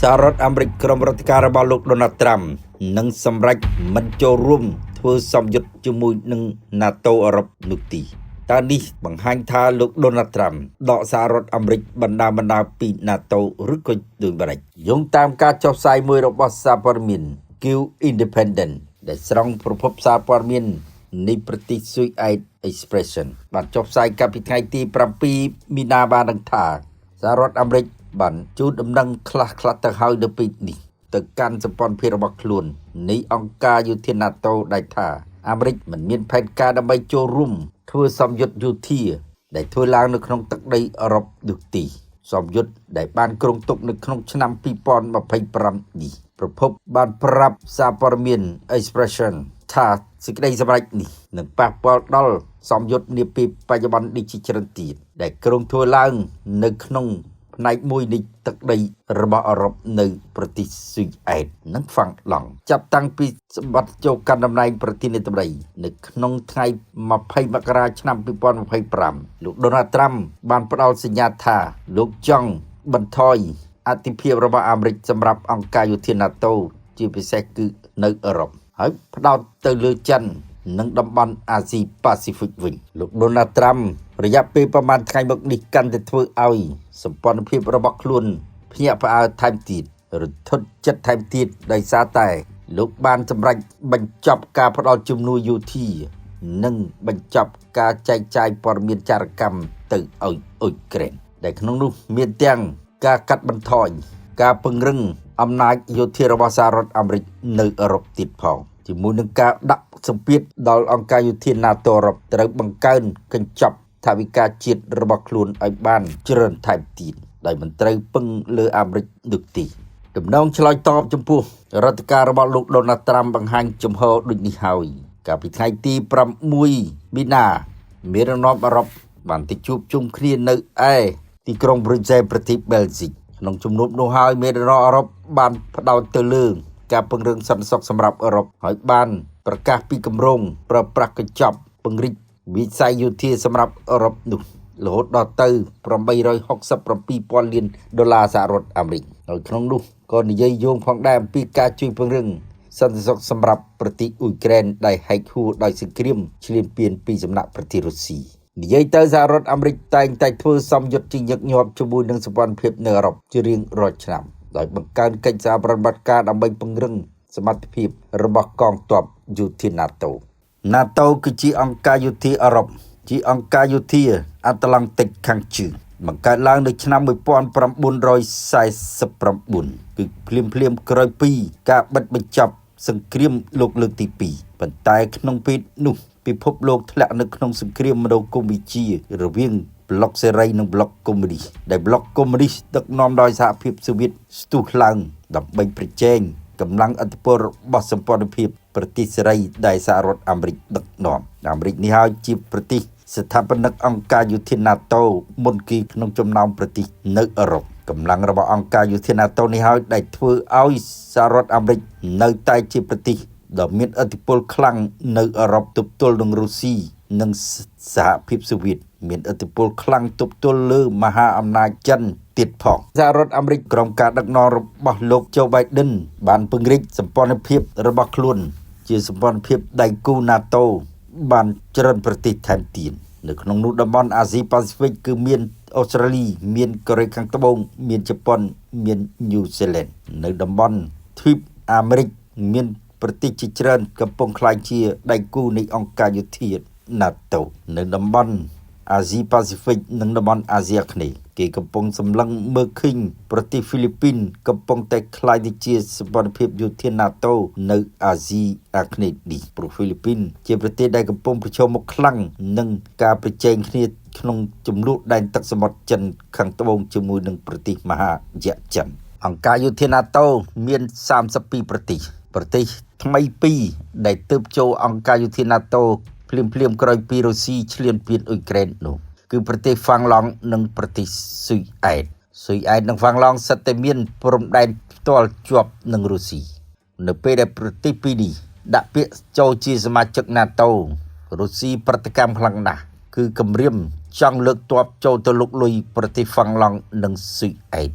សហរដ្ឋអាមេរិកក្រុមរដ្ឋការរបស់លោកដូណាល់ត្រាំនឹងសម្រេចមិនចូលរួមធ្វើសម្ពយុទ្ធជាមួយនឹង NATO អឺរ៉ុបនោះទេតើនេះបង្ហាញថាលោកដូណាល់ត្រាំដកសហរដ្ឋអាមេរិកបណ្ដាពី NATO ឬក៏ដូចម្តេចយោងតាមការចុះផ្សាយមួយរបស់សារព័ត៌មាន Q Independent ដែលស្រង់ប្រភពសារព័ត៌មាននៃប្រទេស Suicide Expression បានចុះផ្សាយកាលពីថ្ងៃទី7មីនាបានដឹងថាសហរដ្ឋអាមេរិកបានជូនដំណឹងខ្លះៗទៅហើយនៅពេលនេះទៅកាន់សម្ព័ន្ធភាពរបស់ខ្លួននៃអង្គការយោធា NATO ដែលថាអាមេរិកមិនមានផែនការដើម្បីចូលរួមធ្វើសម្ពយុទ្ធយោធាដែលធ្វើឡើងនៅក្នុងទឹកដីអឺរ៉ុបនោះទេសម្ពយុទ្ធដែលបានគ្រោងទុកនៅក្នុងឆ្នាំ2025នេះប្រភពបានប្រាប់សារព័ត៌មាន Expression ថាសេចក្តីសម្រេចនេះនឹងប៉ះពាល់ដល់សម្ពយុទ្ធនាពេលបច្ចុប្បន្ននេះជាច្រើនទៀតដែលគ្រោងធ្វើឡើងនៅក្នុងផ្នែកមួយនៃទឹកដីរបស់អឺរ៉ុបនៅប្រទេសស៊ុយអែតនិងហ្វាំងឡង់ចាប់តាំងពីសម្បត្តិចូលកាន់តំណែងប្រធានាធិបតីនៅក្នុងថ្ងៃ20មករាឆ្នាំ2025លោកដូណាល់ត្រាំបានផ្ដល់សញ្ញាថាលោកចង់បន្ថយអធិភាពរបស់អាមេរិកសម្រាប់អង្គការយោធា NATO ជាពិសេសគឺនៅអឺរ៉ុបហើយផ្ដោតទៅលើចិននិងតំបន់អាស៊ីប៉ាស៊ីហ្វិកវិញលោកដូណាល់ត្រាំរយៈពេលប្រមាណថ្ងៃមកនេះកាន់តែធ្វើឲ្យសម្ព័ន្ធភាពរបស់ខ្លួនភ្ញាក់ផ្អើលថែមទៀតរន្ធត់ចិត្តថែមទៀតដោយសារតែលោកបានសម្រេចបញ្ចប់ការផ្ដល់ជំនួយយោធានិងបញ្ចប់ការចែកចាយព័ត៌មានចារកម្មទៅឲ្យអ៊ុយក្រែនដែលក្នុងនោះមានទាំងការកាត់បន្ថយការពង្រឹងអំណាចយោធារបស់សហរដ្ឋអាមេរិកនៅអឺរ៉ុបទៀតផងជាមួយនឹងការដាក់សម្ពាធដល់អង្គការយោធា NATO អឺរ៉ុបត្រូវបង្កើនកញ្ចប់ថវិកាជាតិរបស់ខ្លួនឲ្យបានច្រើនថែមទៀតដោយមិនត្រូវពឹងលើអាមេរិកនោះទេដំណងឆ្លើយតបចំពោះរដ្ឋការរបស់លោកដូណាល់ត្រាំបង្ហាញចំហដូចនេះហើយកាលពីថ្ងៃទី6មីនាមេដឹកនាំអឺរ៉ុបបានទៅជួបជុំគ្នានៅឯទីក្រុងប្រូសែលប្រទេសបែលហ្សិកក្នុងជំនួបនោះហើយមេដឹកនាំអឺរ៉ុបបានផ្ដោតទៅលើការពង្រឹងសន្តិសុខសម្រាប់អឺរ៉ុបហើយបានប្រកាសពីគម្រោងប្រើប្រាស់កញ្ចប់ពង្រីកវិស័យយោធាសម្រាប់អឺរ៉ុបនោះរហូតដល់ទៅ$867,000 លានសហរដ្ឋអាមេរិកហើយក្នុងនោះក៏និយាយយោងផងដែរអំពីការជួយពង្រឹងសន្តិសុខសម្រាប់ប្រទេសអ៊ុយក្រែនដែលហែកហួរដោយសង្គ្រាមឈ្លានពានពីសំណាក់ប្រទេសរុស្ស៊ីនិយាយទៅសហរដ្ឋអាមេរិកតែងតែធ្វើសម្ពយុទ្ធជាញឹកញាប់ជាមួយនឹងសម្ព័ន្ធភាពនៅអឺរ៉ុបជារៀងរាល់ឆ្នាំដោយបង្កើនកិច្ចសហប្រតិបត្តិការដើម្បីពង្រឹងសមត្ថភាពរបស់កងទ័ពយោធា NATO គឺជាអង្គការយោធាអឺរ៉ុបជាអង្គការយោធាអាត្លង់តិកខាងជើងបង្កើតឡើងនៅឆ្នាំ1949គឺភ្លាមក្រោយពីការបិទបញ្ចប់សង្គ្រាមលោកលើកទី2ប៉ុន្តែក្នុងពេលនោះពិភពលោកធ្លាក់នៅក្នុងសង្គ្រាមមនោគមវិជ្ជារវាងប្លុកសេរីនិងប្លុកកុម្មុយនីសដែលប្លុកកុម្មុយនីសដឹកនាំដោយសហភាពសូវៀតស្ទុះឡើងដើម្បីប្រជែងកម្លាំងឥទ្ធិពលរបស់សម្ព័ន្ធភាពប្រទេសសេរីដែលសហរដ្ឋអាមេរិកដឹកនាំអាមេរិកនេះហើយជាប្រទេសស្ថាបនិកអង្គការយោធា NATO មុនគេក្នុងចំណោមប្រទេសនៅអឺរ៉ុបកម្លាំងរបស់អង្គការយោធា NATO នេះហើយដែលធ្វើឲ្យសហរដ្ឋអាមេរិកនៅតែជាប្រទេសដ៏មានឥទ្ធិពលខ្លាំងនៅអឺរ៉ុបទប់ទល់នឹងរុស្ស៊ីនិងសហភាពសូវៀតមានឥទ្ធិពលខ្លាំងទប់ទល់លើមហាអំណាចចិនទៀតផងសហរដ្ឋអាមេរិកក្រុមការដឹកនាំរបស់លោក Joe Biden បានពង្រីកសម្ព័ន្ធភាពរបស់ខ្លួនជាសម្ព័ន្ធភាពដៃគូ NATO បានច្រើនប្រទេសថែមទៀតនៅក្នុងនោះតំបន់អាស៊ីប៉ាស៊ីហ្វិកគឺមានអូស្ត្រាលីមានកូរ៉េខាងត្បូងមានជប៉ុនមានញូហ្សេឡែននៅតំបន់ទ្វីបអាមេរិកមានប្រទេសជាច្រើនកំពុងក្លាយជាដៃគូនៃអង្គការយោធា NATO នៅតំបន់អាស៊ីប៉ាស៊ីហ្វិកនិងតំបន់អាស៊ីអាគ្នេយ៍គេកំពុងសម្លឹងមើលឃើញប្រទេសហ្វីលីពីនកំពុងតែក្លាយទៅជាសម្ព័ន្ធភាពយោធា NATO នៅអាស៊ីអាគ្នេយ៍នេះព្រោះហ្វីលីពីនជាប្រទេសដែលកំពុងប្រឈមមុខខ្លាំងនឹងការប្រជែងគ្នាក្នុងចំនួនដែនទឹកសមុទ្រចិនខាងត្បូងជាមួយនឹងប្រទេសមហាយៈចិនអង្គការយោធា NATO មាន32ប្រទេសថ្មី2ដែលទើបចូលអង្គការយោធា NATO ភ្លាមក្រោយពីរុស្ស៊ីឈ្លានពានអ៊ុយក្រែននោះគឺប្រទេសហ្វាំងឡង់និងប្រទេសស៊ុយអែតនិងហ្វាំងឡង់សិតតែមានព្រំដែនផ្ទាល់ជាប់នឹងរុស្ស៊ីនៅពេលដែលប្រទេសពីរនេះដាក់ពាក្យចូលជាសមាជិក NATO រុស្ស៊ីប្រតិកម្មខ្លាំងណាស់គឺគម្រាមចង់លើកទ័ពចូលទៅលុកលុយប្រទេសហ្វាំងឡង់និងស៊ុយអែត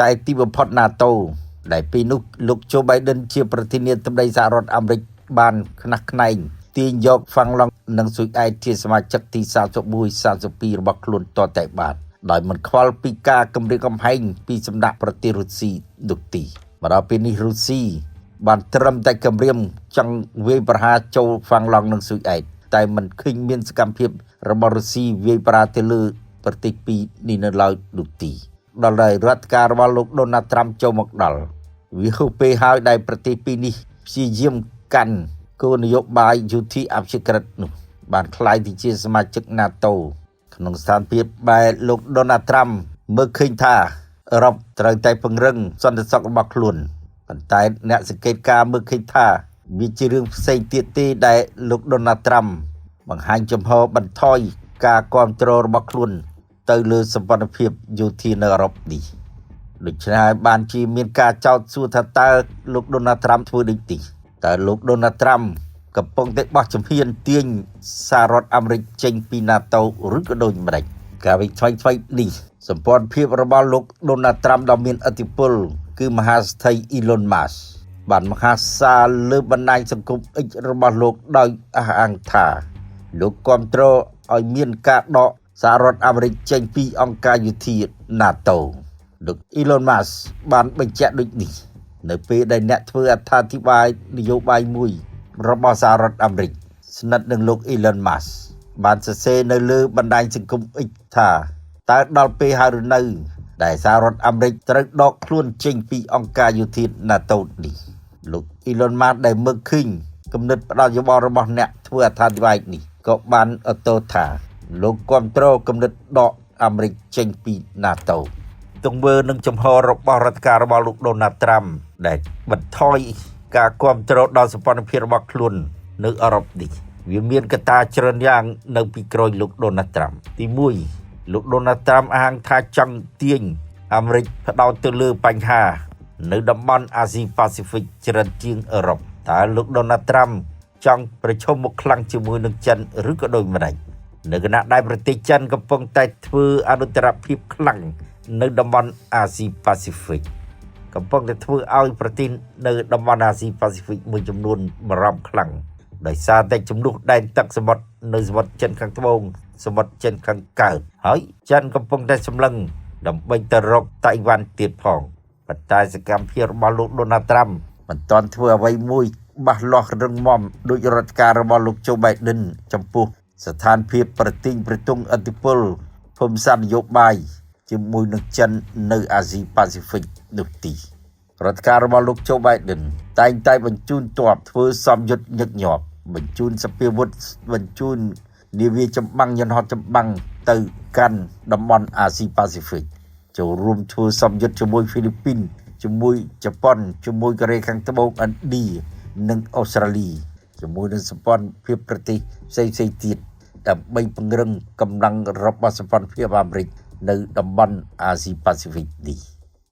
តែទីបំផុត NATO ដែលពីនោះលោក Joe Biden ជាប្រធានាធិបតីសហរដ្ឋអាមេរិកបានខ្នះខ្នែងទាញយកហ្វាំងឡង់និងស៊ុយអែតជាសមាជិកទី31 32របស់ខ្លួនតតែបានដោយមិនខ្វល់ពីការគម្រាមកំហែងពីសម្ដេចប្រទេសរុស្ស៊ីនោះទេមកដល់ពេលនេះរុស្ស៊ីបានត្រឹមតែគម្រាមចង់វាយប្រហារចូលហ្វាំងឡង់និងស៊ុយអែតតែមិនឃើញមានសកម្មភាពរបស់រុស្ស៊ីវាយប្រហារទៅលើប្រទេសពីរនេះនៅឡើយនោះទេដល់ហើយរដ្ឋការរបស់លោក Donald Trump ចូលមកដល់វាហួសពេលហើយដែលប្រទេសពីរនេះព្យាយាមកាន់គោលនយោបាយយុទ្ធអភិក្រិតនោះបានក្លាយទៅជាសមាជិក NATO ក្នុងស្ថានភាពបែបលោក Donald Trump មើលឃើញថាអឺរ៉ុបត្រូវតែពង្រឹងសន្តិសុខរបស់ខ្លួនប៉ុន្តែអ្នកសង្កេតការណ៍មើលឃើញថាវាជារឿងផ្សេងទៀតទេដែលលោក Donald Trump បង្ហាញចំហបន្ថយការគ្រប់គ្រងរបស់ខ្លួនទៅលើសម្ព័ន្ធភាពយោធានៅអឺរ៉ុបនេះដូច្នេះបានជាមានការចោទសួរថាតើលោក Donald Trump ធ្វើដូចនេះតើលោក Donald Trump កំពុងតែបោះជំហានទាញសហរដ្ឋអាមេរិកចេញពី NATO ឬក៏ដូចម្តេចការវិថ្មីនេះសម្ព័ន្ធភាពរបស់លោក Donald Trump ដ៏មានឥទ្ធិពលគឺមហាសេដ្ឋី Elon Musk បានមហាសាលលើបណ្ដាញសង្គម X របស់លោកដោយអះអាងថាលោកគ្រប់គ្រងឲ្យមានការដកសហរដ្ឋអាមេរិកចេញពីអង្គការយោធា NATO លោក Elon Musk បានបញ្ជាក់ដូចនេះនៅពេលដែលអ្នកធ្វើអត្ថាធិប្បាយនយោបាយមួយរបស់សហរដ្ឋអាមេរិកស្និទ្ធនឹងលោក Elon Musk បានសរសេរនៅលើបណ្ដាញសង្គម X ថាតើដល់ពេលហើយឬនៅដែលសហរដ្ឋអាមេរិកត្រូវដកខ្លួនចេញពីអង្គការយោធា NATO នេះលោក Elon Musk ដែលមើលឃើញគំនិតផ្ដាល់យោបល់របស់អ្នកធ្វើអត្ថាធិប្បាយនេះក៏បានអតតថាលោកគ្រប់គ្រងគំនិតដកអាមេរិកចេញពី NATO ទង្វើនឹងចំហរបស់រដ្ឋការរបស់លោក Donald Trump ដែលបន្ថយការគ្រប់គ្រងដល់សម្ព័ន្ធភាពរបស់ខ្លួននៅអឺរ៉ុបនេះវាមានកត្តាច្រើនយ៉ាងនៅពីក្រោយលោក Donald Trump ទី1លោក Donald Trump អះអាងថាចង់ទាញអាមេរិកផ្ដោតទៅលើបញ្ហានៅតំបន់អាស៊ីប៉ាស៊ីហ្វិកច្រើនជាងអឺរ៉ុបតើលោក Donald Trump ចង់ប្រឈមមុខខ្លាំងជាមួយនឹងចិនឬក៏ដូចម្តេចនៅគណៈដែលប្រទេសចិនកំពុងតែធ្វើអនុត្តរភាពខ្លាំងនៅតំបន់អាស៊ីប៉ាស៊ីហ្វិកកំពុងតែធ្វើឲ្យប្រទេសនៅតំបន់អាស៊ីប៉ាស៊ីហ្វិកមួយចំនួនបារម្ភខ្លាំងដោយសារតែចំនួនដែនទឹកសមុទ្រនៅសមុទ្រចិនខាងត្បូងសមុទ្រចិនខាងកើតហើយចិនកំពុងតែសម្លឹងដើម្បីទៅរកតៃវ៉ាន់ទៀតផងប៉ុន្តែសកម្មភាពរបស់លោក Donald Trump មិនទាន់ធ្វើអ្វីមួយច្បាស់លាស់រឹងមាំដោយរដ្ឋការរបស់លោក Joe Biden ចំពោះស្ថានភាពប្រទង់ឥទ្ធិពលភូមិសាស្ត្រនយោបាយជាមួយនឹងចិននៅអាស៊ីប៉ាស៊ីហ្វិកនោះទីរដ្ឋការរបស់លោក Joe Biden តែងតែបញ្ជូនទ័ពធ្វើសម្ពយុទ្ធញឹកញាប់បញ្ជូនសព្វាវុធបញ្ជូននាវាចម្បាំងយន្តហោះចម្បាំងទៅកាន់តំបន់អាស៊ីប៉ាស៊ីហ្វិកចូលរួមធ្វើសម្ពយុទ្ធជាមួយហ្វីលីពីនជាមួយជប៉ុនជាមួយកូរ៉េខាងត្បូងឥណ្ឌានិងអូស្ត្រាលីជាមួយនឹងសម្ព័ន្ធភាពប្រទេសផ្សេងៗទៀតដើម្បីពង្រឹងកម្លាំងរបស់សម្ព័ន្ធភាពអាមេរិកនៅតំបន់អាស៊ីប៉ាស៊ីហ្វិកនេះ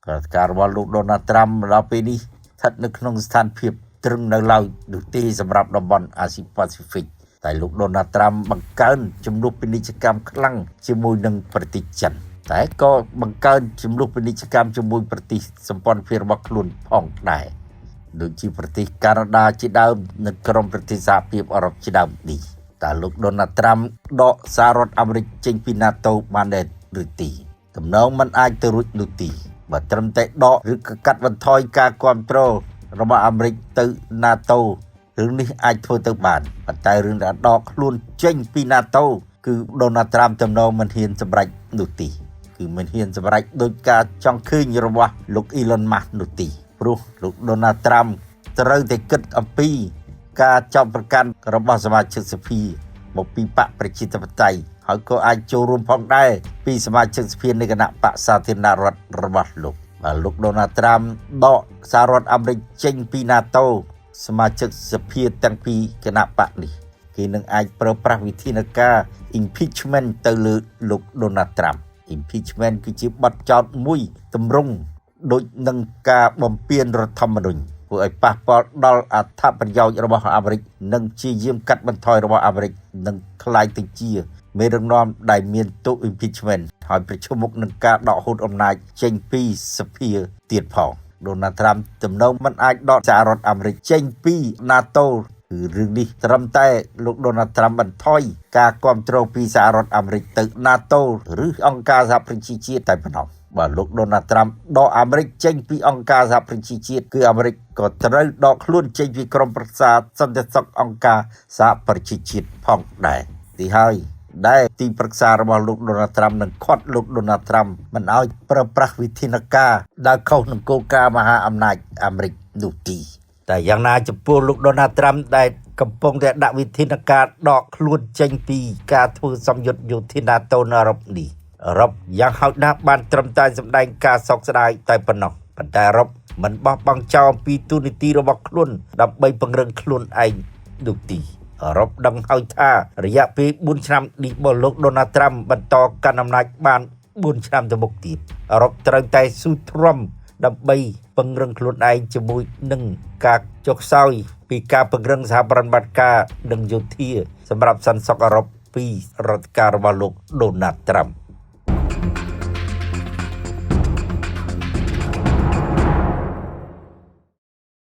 រដ្ឋការរបស់លោក Donald Trump ដល់ពេលនេះស្ថិតនៅក្នុងស្ថានភាពត្រឹងនៅឡើយនោះទេសម្រាប់តំបន់អាស៊ីប៉ាស៊ីហ្វិកតែលោក Donald Trump បង្កើនជំនួបពាណិជ្ជកម្មខ្លាំងជាមួយនឹងប្រទេសចិនតែក៏បង្កើនជំនួបពាណិជ្ជកម្មជាមួយប្រទេសសម្ព័ន្ធភាពរបស់ខ្លួនផងដែរដូចជាប្រទេសកាណាដាជាដើមនិងក្រុមប្រទេសសហភាពអឺរ៉ុបជាដើមនេះតើលោក Donald Trump ដកសហរដ្ឋអាមេរិកចេញពី NATO បានដែរឬទេទំនងមិនអាចទៅរួចនោះទេបើត្រឹមតែដកឬក៏កាត់បន្ថយការគ្រប់គ្រងរបស់អាមេរិកទៅ NATO រឿងនេះអាចធ្វើទៅបានប៉ុន្តែរឿងដែលដកខ្លួនចេញពី NATO គឺ Donald Trump ទំនងមិនហ៊ានសម្រេចនោះទេគឺមិនហ៊ានសម្រេចដោយការចង់ឃើញរបស់លោក Elon Musk នោះទេព្រោះលោក Donald Trump ត្រូវតែគិតអំពីការចាប់ប្រកាន់របស់សមាជិកសភាមកពីបកប្រជាធិបតេយ្យហើយក៏អាចចូលរួមផងដែរពីសមាជិកសភានៃគណៈបកសាធារណរដ្ឋរបស់លោកបើលោក Donald Trump ដកសហរដ្ឋអាមេរិកចេញពី NATO សមាជិកសភាទាំងពីរគណៈបកនេះគេនឹងអាចប្រើប្រាស់វិធានការ impeachment ទៅលើលោក Donald Trump impeachment គឺជាបទចោទមួយទម្រង់ដូចនឹងការបំពានរដ្ឋធម្មនុញ្ញធ្វើឲ្យប៉ះពាល់ដល់អត្ថប្រយោជន៍របស់អាមេរិកនិងព្យាយាមកាត់បន្ថយរបស់អាមេរិកនិងក្លាយទៅជាមេដឹកនាំដែលមានទោស impeachment ហើយប្រឈមមុខនឹងការដកហូតអំណាចចេញពីសភាទៀតផង ដូណាល់ត្រាំទំនងមិនអាចដកសហរដ្ឋអាមេរិកចេញពី NATO គឺរឿងនេះត្រឹមតែលោកដូណាល់ត្រាំបន្ថយការគ្រប់គ្រងពីសហរដ្ឋអាមេរិកទៅ NATO ឬអង្គការសហប្រជាជាតិតែប៉ុណ្ណោះបាទលោកដូណាល់ត្រាំដកអាមេរិកចេញពីអង្គការសហប្រជាជាតិគឺអាមេរិកក៏ត្រូវដកខ្លួនចេញពីក្រុមប្រឹក្សាសន្តិសុខអង្គការសហប្រជាជាតិផងដែរទីហើយដែលទីប្រឹក្សារបស់លោកដូណាល់ត្រាំនឹងខាត់លោកដូណាល់ត្រាំមិនឲ្យប្រើប្រាស់វិធានការដែលខុសនឹងគោលការណ៍មហាអំណាចអាមេរិកនោះទេតែយ៉ាងណាចំពោះលោកដូណាល់ត្រាំដែលកំពុងតែដាក់វិធានការដកខ្លួនចេញពីការធ្វើសម្យុទ្ធយោធា NATO នៅអឺរ៉ុបនេះអឺរ៉ុបយ៉ាងហោចណាស់បានត្រឹមតែសម្ដែងការសោកស្ដាយតែប៉ុណ្ណោះប៉ុន្តែអឺរ៉ុបមិនបោះបង់ចោលអំពីទូនីតិរបស់ខ្លួនដើម្បីពង្រឹងខ្លួនឯងនោះទេអឺរ៉ុបដឹងហើយថារយៈពេល4ឆ្នាំនេះរបស់លោកដូណាល់ត្រាំបន្តកាន់អំណាចបាន4ឆ្នាំទៅមុខទៀតអឺរ៉ុបត្រូវតែស៊ូទ្រាំដើម្បីពង្រឹងខ្លួនឯងជាមួយនឹងការចុះខ្សោយពីការពង្រឹងសហប្រតិបត្តិការនិងយោធាសម្រាប់សន្តិសុខអឺរ៉ុបពីរដ្ឋការរបស់លោកដូណាល់ត្រាំ